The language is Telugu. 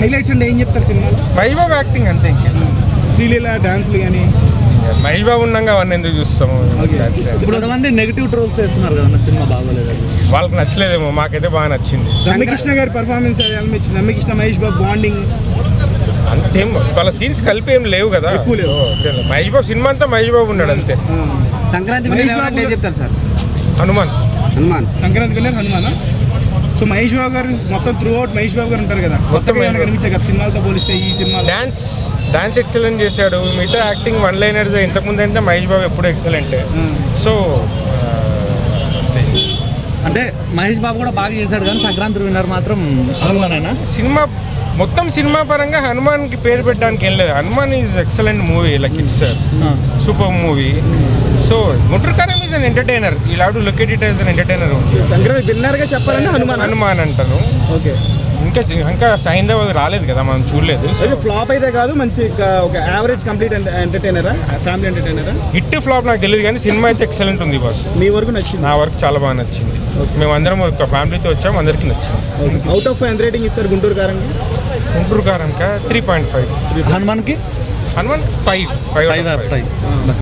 హైలైట్స్ అంటే ఏం చెప్తారు సినిమాలో? మహేష్ బాబు యాక్టింగ్ అంతే. శ్రీలీల డాన్సులు కానీ మహేష్ బాబు ఉన్నాగా అవన్నీ ఎందుకు చూస్తాము. ఇప్పుడు కొంతమంది నెగిటివ్ ట్రోల్స్ చేస్తున్నారు కదా సినిమా బాగోలేదు, వాళ్ళకి నచ్చలేదేమో, మాకైతే బాగా నచ్చింది. రమ్యకృష్ణ గారి పర్ఫార్మెన్స్ అనిపించింది. రమ్యకృష్ణ మహేష్ బాబు బాండింగ్ అంతేం వాళ్ళ సీన్స్ కలిపి ఏం లేవు కదా. మహేష్ బాబు సినిమా అంతా మహేష్ బాబు ఉన్నాడు అంతే. సంక్రాంతి ఏం చెప్తారు సార్? హనుమాన్ సంక్రాంతి వెళ్ళారు హనుమాన్. సో మహేష్ బాబు గారు మొత్తం త్రూ అవుట్ మహేష్ బాబు గారు ఉంటారు కదా, మొత్తం కనిపించారు కదా సినిమాలతో పోలిస్తే ఈ సినిమా. డాన్స్ ఎక్సలెంట్ చేశాడు. మిగతా యాక్టింగ్ వన్ లైనర్స్ ఇంతకుముందు అంటే మహేష్ బాబు ఎప్పుడు ఎక్సలెంట్. సో అంటే మహేష్ బాబు కూడా బాగా చేశాడు కానీ సంక్రాంతి విన్నర్ మాత్రం హనుమానేనా? సినిమా మొత్తం సినిమా పరంగా హనుమాన్కి పేరు పెట్టడానికి ఏం లేదు. Hanuman is excellent movie, like it's super movie. So Guntur Kaaram is an entertainer. You have to look at it as an entertainer. Sankranti విన్నర్గా చెప్పాలంటే హనుమాన్ అంటాను. ఓకే, ఇంకా సైంధవ్ రాలేదు కదా, మనం చూడలేదు. ఫ్లాప్ అయితే కాదు, మంచి ఒక యావరేజ్ కంప్లీట్ ఎంటర్టైనరా, ఫ్యామిలీ ఎంటర్టైనరా. హిట్ ఫ్లాప్ నాకు తెలియదు కానీ సినిమా అయితే ఎక్సలెంట్ ఉంది బాస్. మీ వరకు నచ్చింది? నా వరకు చాలా బాగా నచ్చింది. మేము అందరం ఒక ఫ్యామిలీతో వచ్చాము, అందరికీ నచ్చింది. అవుట్ ఆఫ్ ఎంత రేటింగ్ ఇస్తారు గుంటూరు కారంకి? గుంటూరు కారంకా 3.5. హనుమాన్కి 5.